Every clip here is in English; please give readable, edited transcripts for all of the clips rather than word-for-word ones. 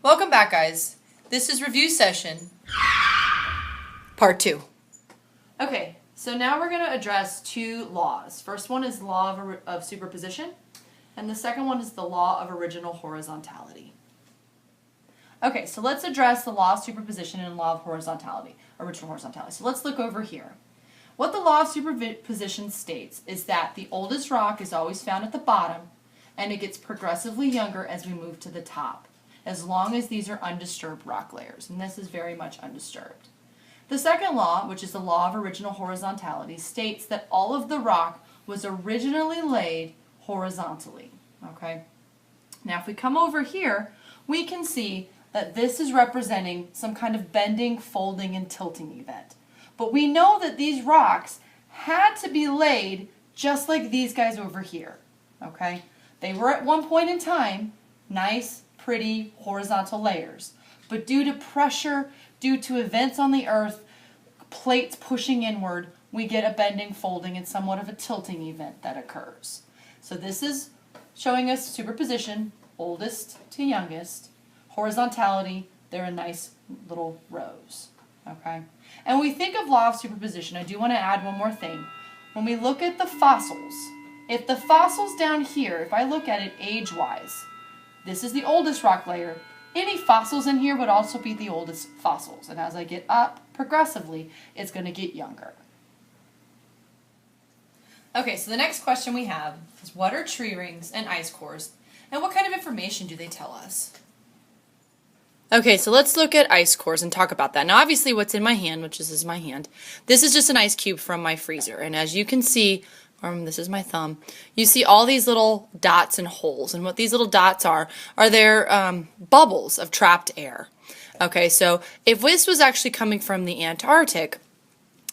Welcome back, guys. This is review session, part 2. Okay, so now we're going to address two laws. First one is the law of superposition, and the second one is the law of original horizontality. Okay, so let's address the law of superposition and law of horizontality, original horizontality. So let's look over here. What the law of superposition states is that the oldest rock is always found at the bottom, and it gets progressively younger as we move to the top, as long as these are undisturbed rock layers, and this is very much undisturbed. The second law, which is the law of original horizontality, states that all of the rock was originally laid horizontally. Okay? Now if we come over here, we can see that this is representing some kind of bending, folding, and tilting event. But we know that these rocks had to be laid just like these guys over here. Okay? They were at one point in time nice, pretty, horizontal layers. But due to pressure, due to events on the earth, plates pushing inward, we get a bending, folding, and somewhat of a tilting event that occurs. So this is showing us superposition, oldest to youngest. Horizontality, they're in nice little rows. Okay? And when we think of law of superposition, I do want to add one more thing. When we look at the fossils, if the fossils down here, if I look at it age-wise, this is the oldest rock layer. Any fossils in here would also be the oldest fossils. And as I get up progressively, it's going to get younger. Okay, so the next question we have is, what are tree rings and ice cores, and what kind of information do they tell us? Okay, so let's look at ice cores and talk about that. Now obviously what's in my hand, which is my hand, this is just an ice cube from my freezer. And as you can see, this is my thumb, you see all these little dots and holes. And what these little dots are their bubbles of trapped air. Okay, so if this was actually coming from the Antarctic,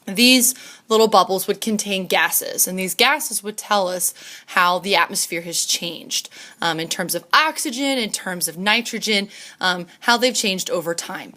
these little bubbles would contain gases, and these gases would tell us how the atmosphere has changed in terms of oxygen, in terms of nitrogen, how they've changed over time.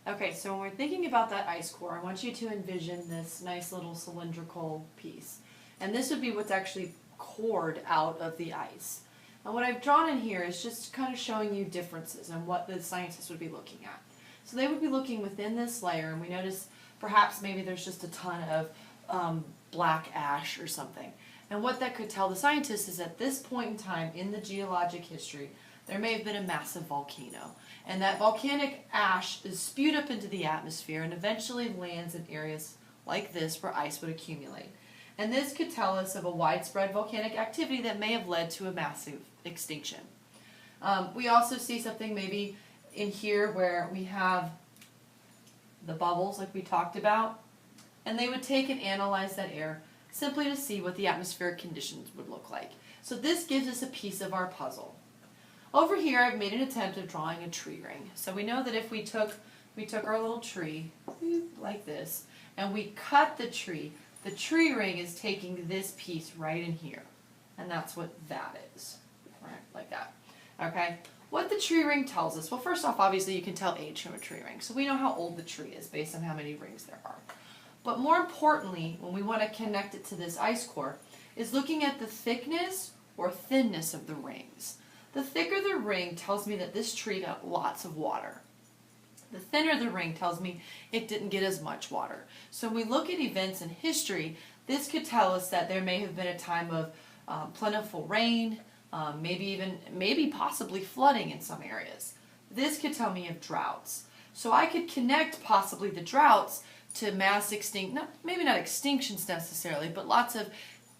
Okay, so when we're thinking about that ice core, I want you to envision this nice little cylindrical piece. And this would be what's actually cored out of the ice. And what I've drawn in here is just kind of showing you differences and what the scientists would be looking at. So they would be looking within this layer, and we notice perhaps maybe there's just a ton of black ash or something. And what that could tell the scientists is at this point in time in the geologic history, there may have been a massive volcano. And that volcanic ash is spewed up into the atmosphere and eventually lands in areas like this where ice would accumulate. And this could tell us of a widespread volcanic activity that may have led to a massive extinction. We also see something maybe in here where we have the bubbles like we talked about, and they would take and analyze that air simply to see what the atmospheric conditions would look like. So this gives us a piece of our puzzle. Over here I've made an attempt of drawing a tree ring. So we know that if we took our little tree like this and we cut the tree ring is taking this piece right in here. And that's what that is. Right, like that. Okay? What the tree ring tells us, well, first off, obviously you can tell age from a tree ring. So we know how old the tree is based on how many rings there are. But more importantly, when we want to connect it to this ice core, is looking at the thickness or thinness of the rings. The thicker the ring tells me that this tree got lots of water. The thinner the ring tells me it didn't get as much water. So when we look at events in history, this could tell us that there may have been a time of plentiful rain, maybe possibly flooding in some areas. This could tell me of droughts. So I could connect possibly the droughts to mass maybe not extinctions necessarily, but lots of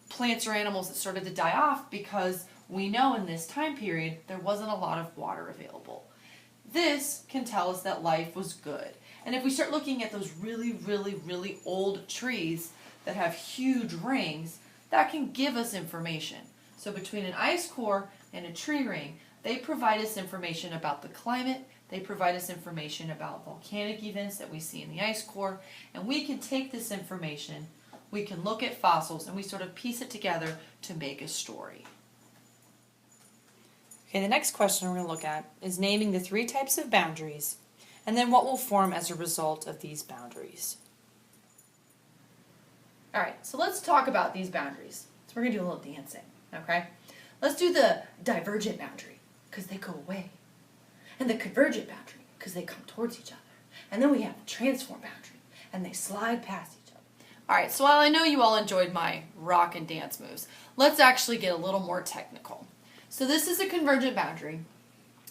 plants or animals that started to die off because we know in this time period there wasn't a lot of water available. This can tell us that life was good. And if we start looking at those really, really, really old trees that have huge rings, that can give us information. So between an ice core and a tree ring, they provide us information about the climate, they provide us information about volcanic events that we see in the ice core, and we can take this information, we can look at fossils, and we sort of piece it together to make a story. Okay, the next question we're going to look at is naming the 3 types of boundaries, and then what will form as a result of these boundaries. Alright, so let's talk about these boundaries. So we're going to do a little dancing, okay? Let's do the divergent boundary. because they go away. And the convergent boundary, because they come towards each other. And then we have the transform boundary, and they slide past each other. Alright, so while I know you all enjoyed my rock and dance moves, let's actually get a little more technical. So this is a convergent boundary,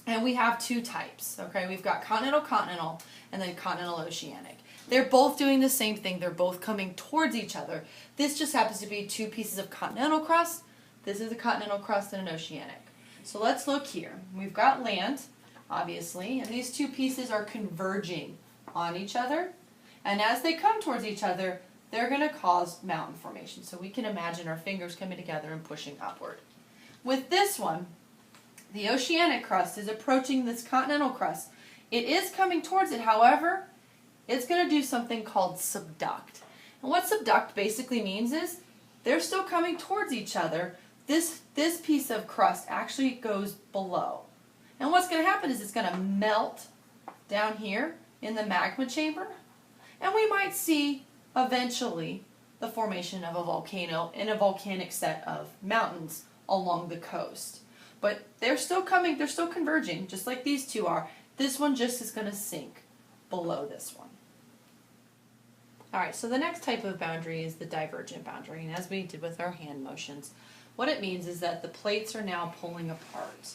and we have two types, okay? We've got continental-continental, and then continental-oceanic. They're both doing the same thing. They're both coming towards each other. This just happens to be two pieces of continental crust. This is a continental crust and an oceanic. So let's look here. We've got land, obviously, and these two pieces are converging on each other. And as they come towards each other, they're going to cause mountain formation. So we can imagine our fingers coming together and pushing upward. With this one, the oceanic crust is approaching this continental crust. It is coming towards it, however, it's going to do something called subduct. And what subduct basically means is they're still coming towards each other. This piece of crust actually goes below. And what's going to happen is it's going to melt down here in the magma chamber. And we might see eventually the formation of a volcano and a volcanic set of mountains along the coast. But they're still coming, they're still converging, just like these two are. This one just is going to sink below this one. Alright, so the next type of boundary is the divergent boundary, and as we did with our hand motions, what it means is that the plates are now pulling apart.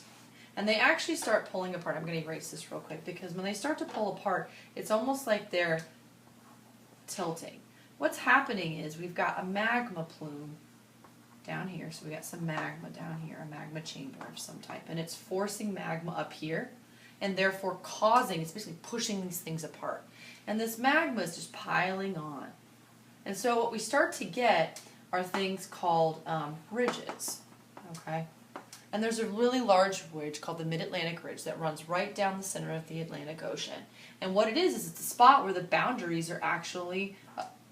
And they actually start pulling apart. I'm going to erase this real quick, because when they start to pull apart, it's almost like they're tilting. What's happening is we've got a magma plume down here, so we got some magma down here, a magma chamber of some type, and it's forcing magma up here, and therefore causing, it's basically pushing these things apart. And this magma is just piling on. And so what we start to get are things called ridges, okay? And there's a really large ridge called the Mid-Atlantic Ridge that runs right down the center of the Atlantic Ocean. And what it is it's a spot where the boundaries are actually,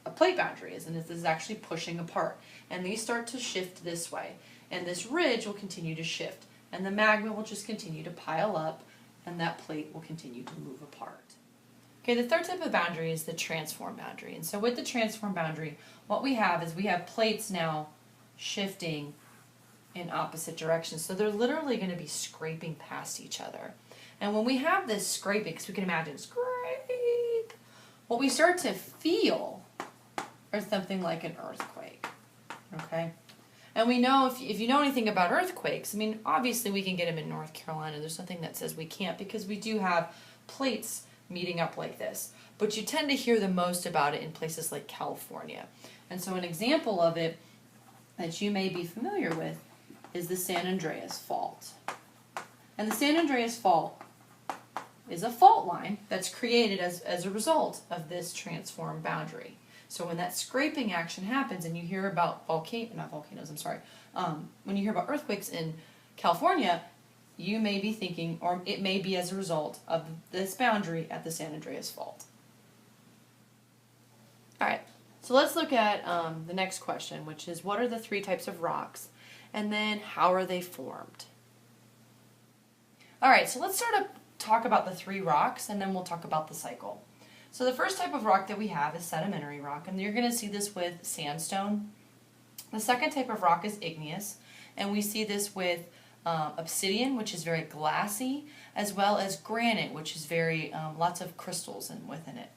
a plate boundary is, and this is actually pushing apart. And these start to shift this way. And this ridge will continue to shift. And the magma will just continue to pile up, and that plate will continue to move apart. Okay, the third type of boundary is the transform boundary. And so with the transform boundary, what we have is we have plates now shifting in opposite directions. So they're literally going to be scraping past each other. And when we have this scraping, because we can imagine scrape, what we start to feel is something like an earthquake. Okay? And we know, if you know anything about earthquakes, I mean, obviously we can get them in North Carolina. There's nothing that says we can't, because we do have plates meeting up like this. But you tend to hear the most about it in places like California. And so an example of it that you may be familiar with is the San Andreas Fault. And the San Andreas Fault is a fault line that's created as a result of this transform boundary. So when that scraping action happens and you hear about when you hear about earthquakes in California, you may be thinking, or it may be as a result of this boundary at the San Andreas Fault. Alright, so let's look at the next question, which is what are the three types of rocks, and then how are they formed? Alright, so let's start to talk about the three rocks, and then we'll talk about the cycle. So the first type of rock that we have is sedimentary rock, and you're going to see this with sandstone. The second type of rock is igneous, and we see this with obsidian, which is very glassy, as well as granite, which is very lots of crystals within it.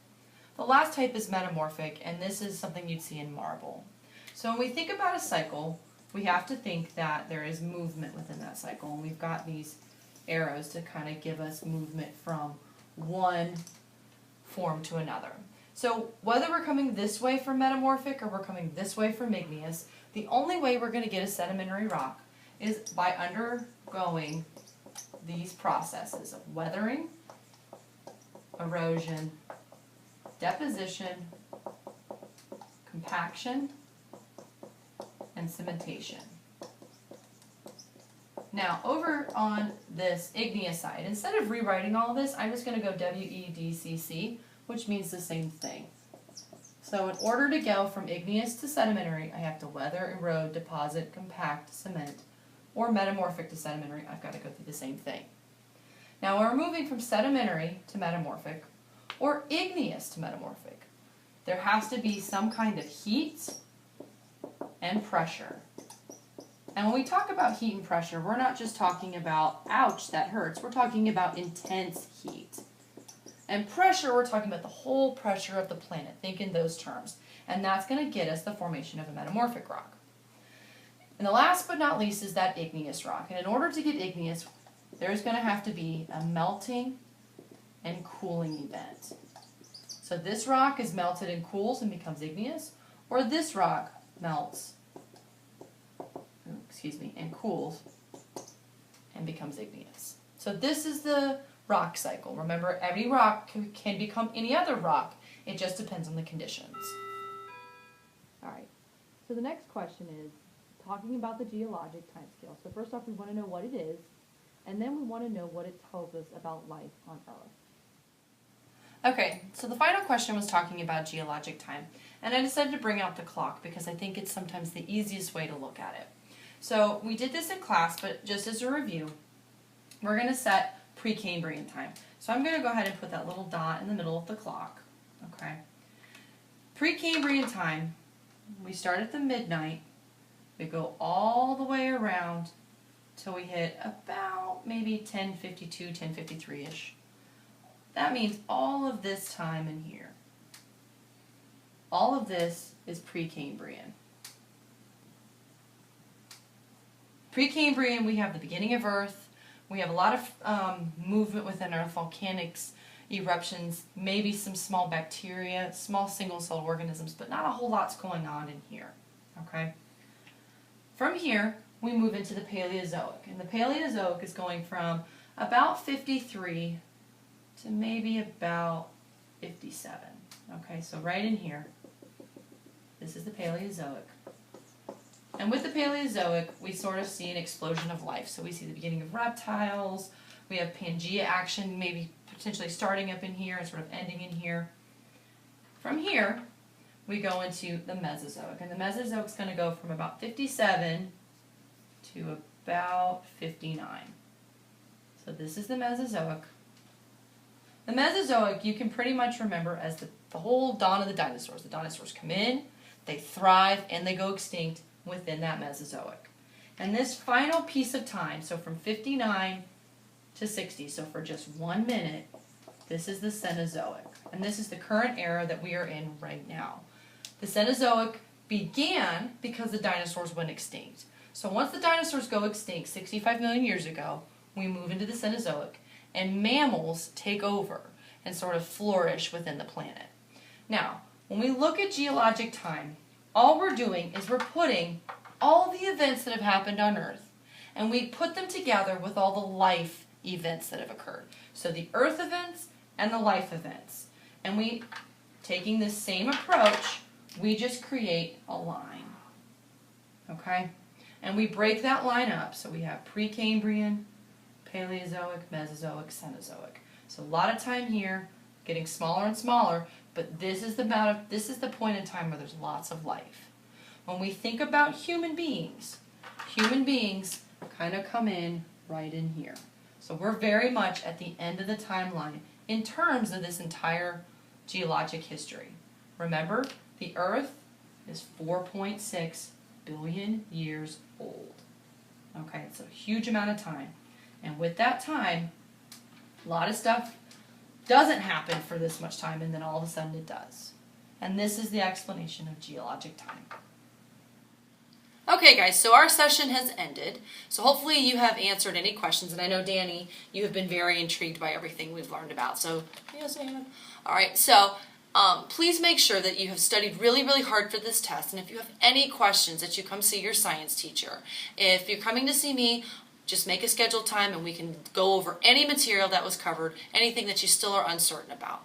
The last type is metamorphic, and this is something you'd see in marble. So when we think about a cycle, we have to think that there is movement within that cycle, and we've got these arrows to kind of give us movement from one form to another. So whether we're coming this way from metamorphic or we're coming this way from igneous, the only way we're going to get a sedimentary rock is by undergoing these processes of weathering, erosion, deposition, compaction, and cementation. Now, over on this igneous side, instead of rewriting all of this, I'm just going to go WEDCC, which means the same thing. So in order to go from igneous to sedimentary, I have to weather, erode, deposit, compact, cement, or metamorphic to sedimentary. I've got to go through the same thing. Now, when we're moving from sedimentary to metamorphic, or igneous to metamorphic, there has to be some kind of heat and pressure And when we talk about heat and pressure, we're not just talking about, ouch, that hurts. We're talking about intense heat. And pressure, we're talking about the whole pressure of the planet. Think in those terms. And that's going to get us the formation of a metamorphic rock. And the last but not least is that igneous rock. And in order to get igneous, there's going to have to be a melting and cooling event. So this rock is melted and cools and becomes igneous, or this rock melts, and cools and becomes igneous. So this is the rock cycle. Remember, every rock can become any other rock. It just depends on the conditions. All right. So the next question is talking about the geologic time scale. So first off, we want to know what it is, and then we want to know what it tells us about life on Earth. Okay, so the final question was talking about geologic time. And I decided to bring out the clock because I think it's sometimes the easiest way to look at it. So we did this in class, but just as a review, we're going to set Precambrian time. So I'm going to go ahead and put that little dot in the middle of the clock. Okay. Precambrian time, we start at the midnight. We go all the way around till we hit about maybe 1052, 1053-ish. That means all of this time in here. All of this is Precambrian. Precambrian, we have the beginning of Earth. We have a lot of movement within Earth, volcanics, eruptions, maybe some small bacteria, small single-celled organisms, but not a whole lot's going on in here. Okay. From here, we move into the Paleozoic. And the Paleozoic is going from about 53 to maybe about 57. Okay, so right in here, this is the Paleozoic. And with the Paleozoic, we sort of see an explosion of life. So we see the beginning of reptiles, we have Pangea action maybe potentially starting up in here and sort of ending in here. From here, we go into the Mesozoic. And the Mesozoic is going to go from about 57 to about 59. So this is the Mesozoic. The Mesozoic you can pretty much remember as the whole dawn of the dinosaurs. The dinosaurs come in, they thrive, and they go extinct within that Mesozoic. And this final piece of time, so from 59 to 60, so for just 1 minute, this is the Cenozoic. And this is the current era that we are in right now. The Cenozoic began because the dinosaurs went extinct. So once the dinosaurs go extinct 65 million years ago, we move into the Cenozoic, and mammals take over and sort of flourish within the planet. Now, when we look at geologic time, all we're doing is we're putting all the events that have happened on Earth, and we put them together with all the life events that have occurred. So the Earth events and the life events. And we, taking this same approach, we just create a line. Okay? And we break that line up. So we have Precambrian, Paleozoic, Mesozoic, Cenozoic. So a lot of time here, getting smaller and smaller, but this is the point in time where there's lots of life. When we think about human beings kind of come in right in here. So we're very much at the end of the timeline in terms of this entire geologic history. Remember, the Earth is 4.6 billion years old. Okay, it's a huge amount of time. And with that time, a lot of stuff doesn't happen for this much time, and then all of a sudden it does. And this is the explanation of geologic time. Okay guys, so our session has ended. So hopefully you have answered any questions, and I know Danny, you have been very intrigued by everything we've learned about. So, yes, Anne. Alright, so please make sure that you have studied really, really hard for this test, and if you have any questions that you come see your science teacher. If you're coming to see me, just make a scheduled time and we can go over any material that was covered, anything that you still are uncertain about.